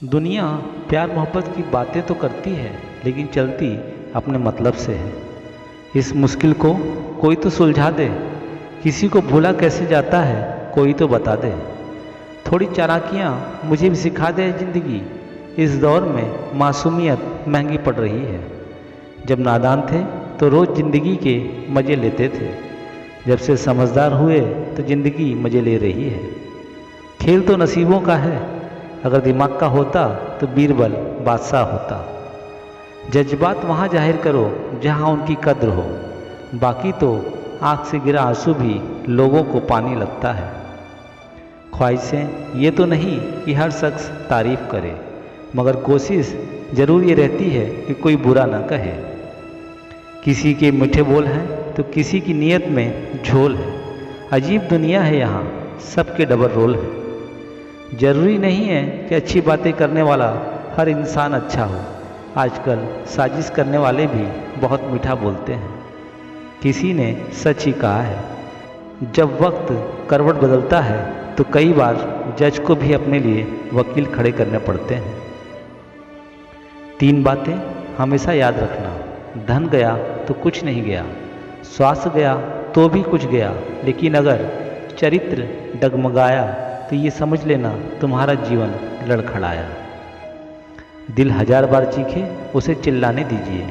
दुनिया प्यार मोहब्बत की बातें तो करती है, लेकिन चलती अपने मतलब से है। इस मुश्किल को कोई तो सुलझा दे, किसी को भूला कैसे जाता है कोई तो बता दे। थोड़ी चालाकियाँ मुझे भी सिखा दे ज़िंदगी, इस दौर में मासूमियत महंगी पड़ रही है। जब नादान थे तो रोज़ ज़िंदगी के मज़े लेते थे, जब से समझदार हुए तो ज़िंदगी मज़े ले रही है। खेल तो नसीबों का है, अगर दिमाग का होता तो बीरबल बादशाह होता। जज्बात वहाँ जाहिर करो जहाँ उनकी कद्र हो, बाकी तो आँख से गिरा आंसू भी लोगों को पानी लगता है। ख्वाहिशें ये तो नहीं कि हर शख्स तारीफ़ करे, मगर कोशिश ज़रूर ये रहती है कि कोई बुरा ना कहे। किसी के मीठे बोल हैं तो किसी की नीयत में झोल है। अजीब दुनिया है यहाँ, सबके डबल रोल है। ज़रूरी नहीं है कि अच्छी बातें करने वाला हर इंसान अच्छा हो, आजकल साजिश करने वाले भी बहुत मीठा बोलते हैं। किसी ने सच ही कहा है, जब वक्त करवट बदलता है तो कई बार जज को भी अपने लिए वकील खड़े करने पड़ते हैं। 3 बातें हमेशा याद रखना, धन गया तो कुछ नहीं गया, स्वास्थ्य गया तो भी कुछ गया, लेकिन अगर चरित्र डगमगाया तो ये समझ लेना तुम्हारा जीवन लड़खड़ाया। दिल 1000 बार चीखे उसे चिल्लाने दीजिए,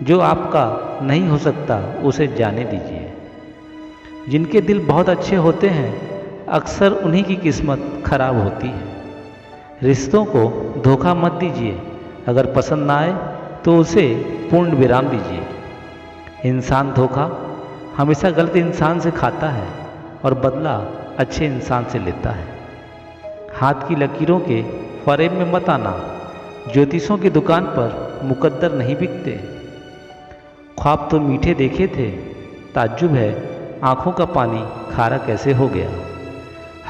जो आपका नहीं हो सकता उसे जाने दीजिए। जिनके दिल बहुत अच्छे होते हैं अक्सर उन्हीं की किस्मत खराब होती है। रिश्तों को धोखा मत दीजिए, अगर पसंद ना आए तो उसे पूर्ण विराम दीजिए। इंसान धोखा हमेशा गलत इंसान से खाता है और बदला अच्छे इंसान से लेता है। हाथ की लकीरों के फरेब में मत आना, ज्योतिषों की दुकान पर मुकद्दर नहीं बिकते। ख्वाब तो मीठे देखे थे, ताज्जुब है आंखों का पानी खारा कैसे हो गया।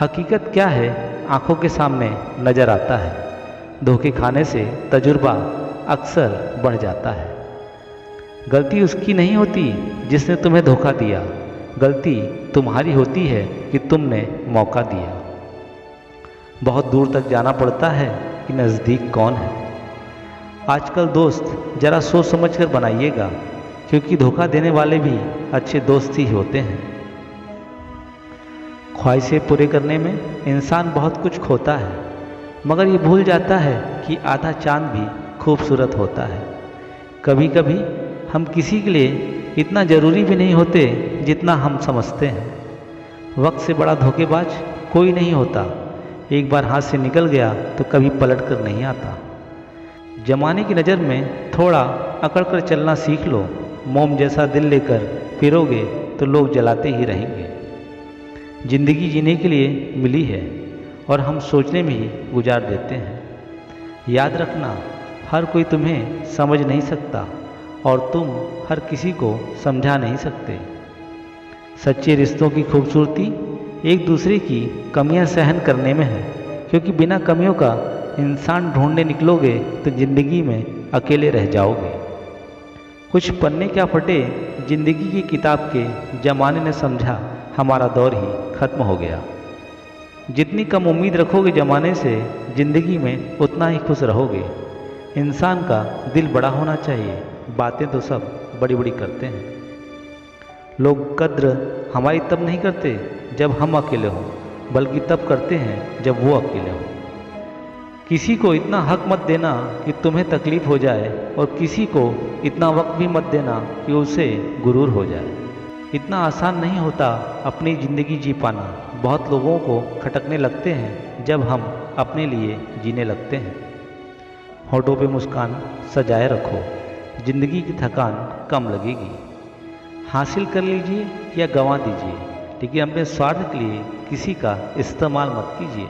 हकीकत क्या है आंखों के सामने नजर आता है, धोखे खाने से तजुर्बा अक्सर बढ़ जाता है। गलती उसकी नहीं होती जिसने तुम्हें धोखा दिया, गलती तुम्हारी होती है कि तुमने मौका दिया। बहुत दूर तक जाना पड़ता है कि नज़दीक कौन है। आजकल दोस्त ज़रा सोच समझ कर बनाइएगा, क्योंकि धोखा देने वाले भी अच्छे दोस्त ही होते हैं। ख्वाहिशें पूरे करने में इंसान बहुत कुछ खोता है, मगर ये भूल जाता है कि आधा चांद भी खूबसूरत होता है। कभी कभी हम किसी के लिए इतना ज़रूरी भी नहीं होते जितना हम समझते हैं। वक्त से बड़ा धोखेबाज कोई नहीं होता, एक बार हाथ से निकल गया तो कभी पलट कर नहीं आता। जमाने की नज़र में थोड़ा अकड़ कर चलना सीख लो, मोम जैसा दिल लेकर फिरोगे तो लोग जलाते ही रहेंगे। ज़िंदगी जीने के लिए मिली है और हम सोचने में ही गुजार देते हैं। याद रखना, हर कोई तुम्हें समझ नहीं सकता और तुम हर किसी को समझा नहीं सकते। सच्चे रिश्तों की खूबसूरती एक दूसरे की कमियां सहन करने में है, क्योंकि बिना कमियों का इंसान ढूंढने निकलोगे तो ज़िंदगी में अकेले रह जाओगे। कुछ पन्ने क्या फटे ज़िंदगी की किताब के, ज़माने ने समझा हमारा दौर ही ख़त्म हो गया। जितनी कम उम्मीद रखोगे ज़माने से, ज़िंदगी में उतना ही खुश रहोगे। इंसान का दिल बड़ा होना चाहिए, बातें तो सब बड़ी बड़ी करते हैं। लोग कद्र हमारी तब नहीं करते जब हम अकेले हों, बल्कि तब करते हैं जब वो अकेले हों। किसी को इतना हक मत देना कि तुम्हें तकलीफ़ हो जाए, और किसी को इतना वक्त भी मत देना कि उसे गुरूर हो जाए। इतना आसान नहीं होता अपनी ज़िंदगी जी पाना। बहुत लोगों को खटकने लगते हैं जब हम अपने लिए जीने लगते हैं। होठों पे मुस्कान सजाए रखो, ज़िंदगी की थकान कम लगेगी। हासिल कर लीजिए या गंवा दीजिए, लेकिन अपने स्वार्थ के लिए किसी का इस्तेमाल मत कीजिए।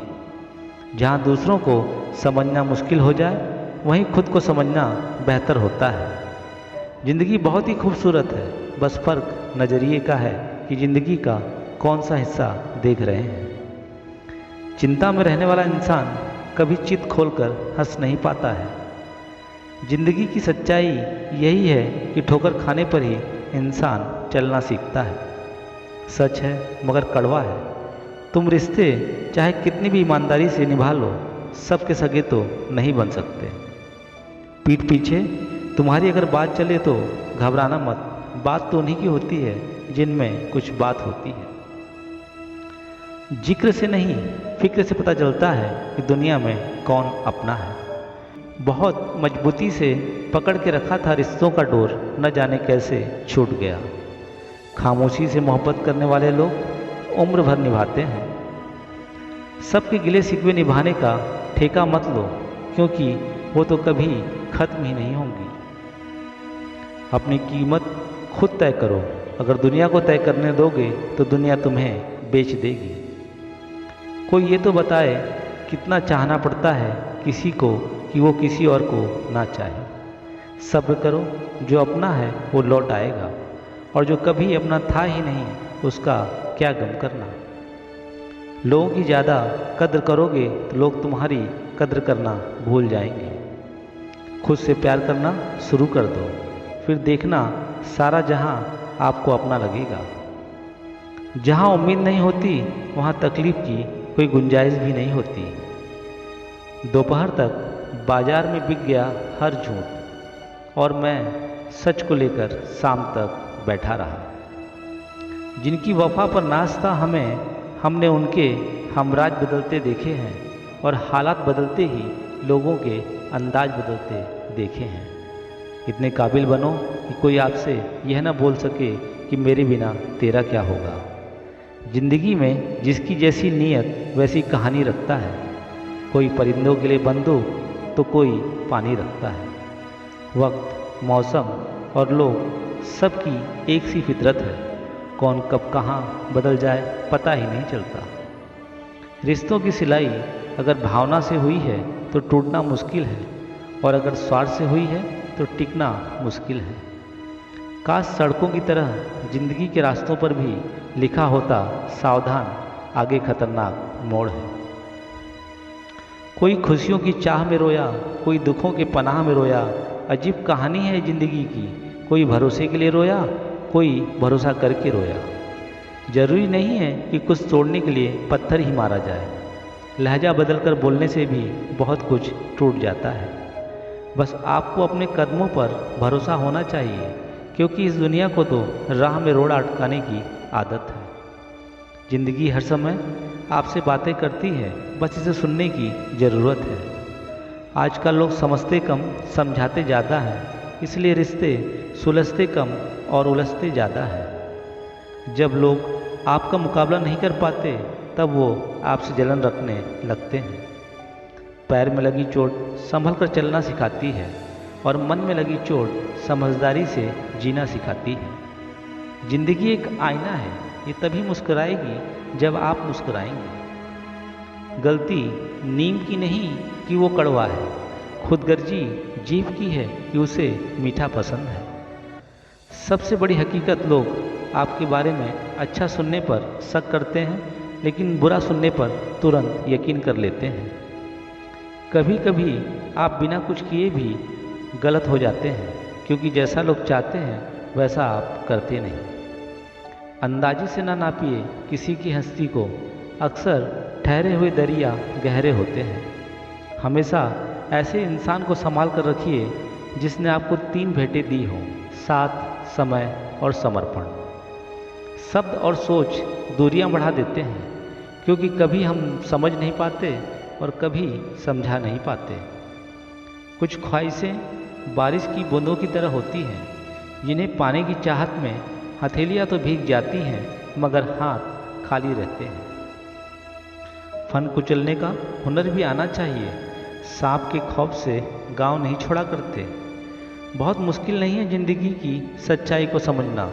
जहाँ दूसरों को समझना मुश्किल हो जाए, वहीं खुद को समझना बेहतर होता है। ज़िंदगी बहुत ही खूबसूरत है, बस फ़र्क नज़रिए का है कि ज़िंदगी का कौन सा हिस्सा देख रहे हैं। चिंता में रहने वाला इंसान कभी चित खोलकर हंस नहीं पाता है। ज़िंदगी की सच्चाई यही है कि ठोकर खाने पर ही इंसान चलना सीखता है। सच है मगर कड़वा है, तुम रिश्ते चाहे कितनी भी ईमानदारी से निभा लो, सबके सगे तो नहीं बन सकते। पीठ पीछे तुम्हारी अगर बात चले तो घबराना मत, बात तो उन्हीं की होती है जिनमें कुछ बात होती है। जिक्र से नहीं फिक्र से पता चलता है कि दुनिया में कौन अपना है। बहुत मजबूती से पकड़ के रखा था रिश्तों का डोर, न जाने कैसे छूट गया। खामोशी से मोहब्बत करने वाले लोग उम्र भर निभाते हैं। सबके गिले शिकवे निभाने का ठेका मत लो, क्योंकि वो तो कभी खत्म ही नहीं होंगी। अपनी कीमत खुद तय करो, अगर दुनिया को तय करने दोगे तो दुनिया तुम्हें बेच देगी। कोई ये तो बताए कितना चाहना पड़ता है किसी को कि वो किसी और को ना चाहे। सब्र करो, जो अपना है वो लौट आएगा, और जो कभी अपना था ही नहीं उसका क्या गम करना। लोगों की ज़्यादा कद्र करोगे तो लोग तुम्हारी कद्र करना भूल जाएंगे। खुद से प्यार करना शुरू कर दो, फिर देखना सारा जहां आपको अपना लगेगा। जहां उम्मीद नहीं होती वहां तकलीफ की कोई गुंजाइश भी नहीं होती। दोपहर तक बाजार में बिक गया हर झूठ, और मैं सच को लेकर शाम तक बैठा रहा। जिनकी वफा पर नाज था हमने उनके हमराज बदलते देखे हैं, और हालात बदलते ही लोगों के अंदाज बदलते देखे हैं। इतने काबिल बनो कि कोई आपसे यह ना बोल सके कि मेरे बिना तेरा क्या होगा। जिंदगी में जिसकी जैसी नीयत वैसी कहानी रखता है। कोई परिंदों के लिए बंदूक तो कोई पानी रखता है। वक्त, मौसम और लोग सबकी एक सी फितरत है। कौन कब कहाँ बदल जाए पता ही नहीं चलता। रिश्तों की सिलाई अगर भावना से हुई है तो टूटना मुश्किल है, और अगर स्वार्थ से हुई है तो टिकना मुश्किल है। काश सड़कों की तरह जिंदगी के रास्तों पर भी लिखा होता, सावधान आगे खतरनाक मोड़ है। कोई खुशियों की चाह में रोया, कोई दुखों के पनाह में रोया। अजीब कहानी है जिंदगी की, कोई भरोसे के लिए रोया, कोई भरोसा करके रोया। जरूरी नहीं है कि कुछ तोड़ने के लिए पत्थर ही मारा जाए। लहजा बदलकर बोलने से भी बहुत कुछ टूट जाता है। बस आपको अपने कदमों पर भरोसा होना चाहिए, क्योंकि इस दुनिया को तो राह में रोड़ा अटकाने की आदत है। जिंदगी हर समय आपसे बातें करती है, बस इसे सुनने की ज़रूरत है। आजकल लोग समझते कम, समझाते ज़्यादा हैं, इसलिए रिश्ते सुलझते कम और उलझते ज़्यादा है। जब लोग आपका मुकाबला नहीं कर पाते तब वो आपसे जलन रखने लगते हैं। पैर में लगी चोट संभल कर चलना सिखाती है, और मन में लगी चोट समझदारी से जीना सिखाती है। जिंदगी एक आईना है, ये तभी मुस्कुराएगी जब आप मुस्कुराएंगे। गलती नीम की नहीं कि वो कड़वा है, खुदगर्जी जीभ की है कि उसे मीठा पसंद है। सबसे बड़ी हकीकत, लोग आपके बारे में अच्छा सुनने पर शक करते हैं, लेकिन बुरा सुनने पर तुरंत यकीन कर लेते हैं। कभी कभी आप बिना कुछ किए भी गलत हो जाते हैं, क्योंकि जैसा लोग चाहते हैं वैसा आप करते नहीं। अंदाजे से ना नापिए किसी की हस्ती को, अक्सर ठहरे हुए दरिया गहरे होते हैं। हमेशा ऐसे इंसान को संभाल कर रखिए जिसने आपको 3 भेंटें दी हों, साथ, समय और समर्पण। शब्द और सोच दूरियां बढ़ा देते हैं, क्योंकि कभी हम समझ नहीं पाते और कभी समझा नहीं पाते। कुछ ख्वाहिशें बारिश की बूंदों की तरह होती हैं, जिन्हें पाने की चाहत में हथेलियां तो भीग जाती हैं, मगर हाथ खाली रहते हैं। फन कुचलने का हुनर भी आना चाहिए। सांप के खौफ से गांव नहीं छोड़ा करते। बहुत मुश्किल नहीं है जिंदगी की सच्चाई को समझना।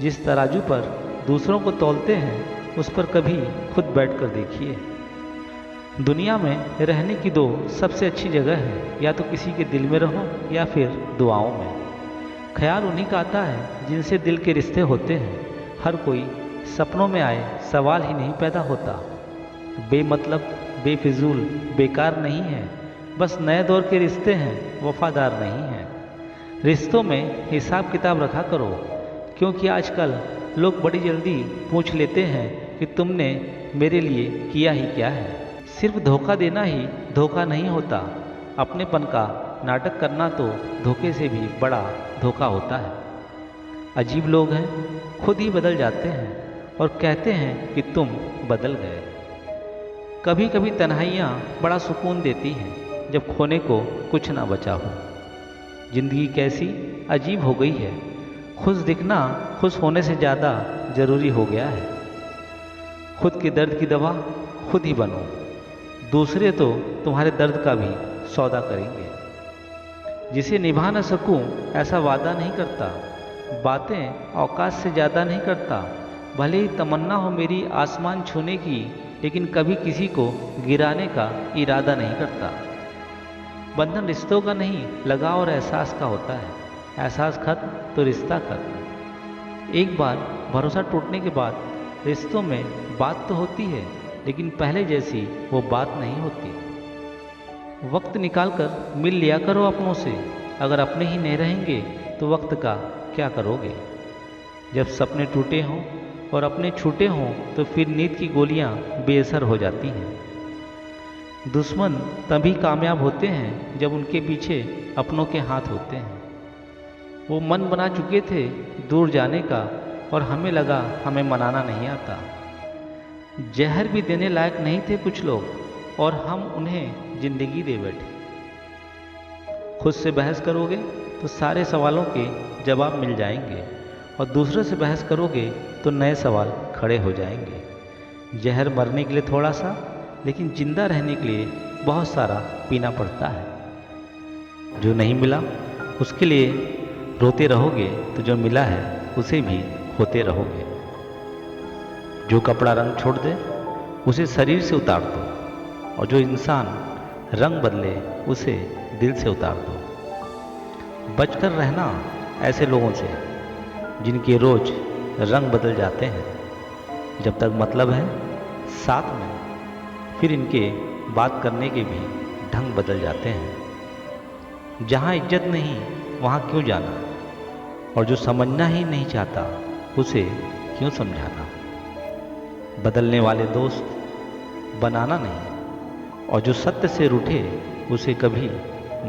जिस तराजू पर दूसरों को तौलते हैं उस पर कभी खुद बैठ कर देखिए। दुनिया में रहने की 2 सबसे अच्छी जगह है, या तो किसी के दिल में रहो या फिर दुआओं में। ख्याल उन्हीं का आता है जिनसे दिल के रिश्ते होते हैं। हर कोई सपनों में आए सवाल ही नहीं पैदा होता। बेमतलब, बेफिजूल, बेकार नहीं है, बस नए दौर के रिश्ते हैं, वफादार नहीं हैं। रिश्तों में हिसाब किताब रखा करो, क्योंकि आजकल लोग बड़ी जल्दी पूछ लेते हैं कि तुमने मेरे लिए किया ही क्या है। सिर्फ धोखा देना ही धोखा नहीं होता, अपनेपन का नाटक करना तो धोखे से भी बड़ा धोखा होता है। अजीब लोग हैं, खुद ही बदल जाते हैं और कहते हैं कि तुम बदल गए। कभी कभी तन्हाइयाँ बड़ा सुकून देती हैं, जब खोने को कुछ ना बचा हो। जिंदगी कैसी अजीब हो गई है, खुश दिखना खुश होने से ज़्यादा ज़रूरी हो गया है। खुद के दर्द की दवा खुद ही बनो, दूसरे तो तुम्हारे दर्द का भी सौदा करेंगे। जिसे निभा न सकूं ऐसा वादा नहीं करता, बातें औकात से ज़्यादा नहीं करता। भले ही तमन्ना हो मेरी आसमान छूने की, लेकिन कभी किसी को गिराने का इरादा नहीं करता। बंधन रिश्तों का नहीं, लगाव और एहसास का होता है। एहसास खत्म तो रिश्ता खत्म। एक बार भरोसा टूटने के बाद रिश्तों में बात तो होती है, लेकिन पहले जैसी वो बात नहीं होती। वक्त निकाल कर मिल लिया करो अपनों से, अगर अपने ही नहीं रहेंगे तो वक्त का क्या करोगे। जब सपने टूटे हों और अपने छूटे हों तो फिर नींद की गोलियां बेअसर हो जाती हैं। दुश्मन तभी कामयाब होते हैं जब उनके पीछे अपनों के हाथ होते हैं। वो मन बना चुके थे दूर जाने का, और हमें लगा हमें मनाना नहीं आता। जहर भी देने लायक नहीं थे कुछ लोग, और हम उन्हें जिंदगी दे बैठे। खुद से बहस करोगे तो सारे सवालों के जवाब मिल जाएंगे, और दूसरे से बहस करोगे तो नए सवाल खड़े हो जाएंगे। जहर मरने के लिए थोड़ा सा, लेकिन जिंदा रहने के लिए बहुत सारा पीना पड़ता है। जो नहीं मिला उसके लिए रोते रहोगे, तो जो मिला है उसे भी खोते रहोगे। जो कपड़ा रंग छोड़ दे उसे शरीर से उतार दो, और जो इंसान रंग बदले उसे दिल से उतार दो। बचकर रहना ऐसे लोगों से जिनके रोज रंग बदल जाते हैं। जब तक मतलब है साथ में, फिर इनके बात करने के भी ढंग बदल जाते हैं। जहाँ इज्जत नहीं वहाँ क्यों जाना, और जो समझना ही नहीं चाहता उसे क्यों समझाना। बदलने वाले दोस्त बनाना नहीं, और जो सत्य से रूठे उसे कभी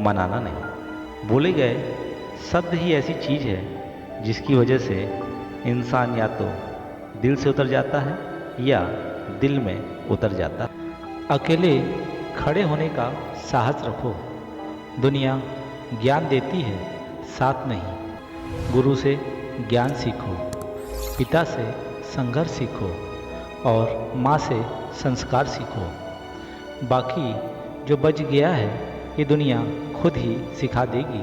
मनाना नहीं। बोले गए शब्द ही ऐसी चीज़ है जिसकी वजह से इंसान या तो दिल से उतर जाता है या दिल में उतर जाता है। अकेले खड़े होने का साहस रखो, दुनिया ज्ञान देती है साथ नहीं। गुरु से ज्ञान सीखो, पिता से संघर्ष सीखो, और माँ से संस्कार सीखो। बाकी जो बच गया है ये दुनिया खुद ही सिखा देगी।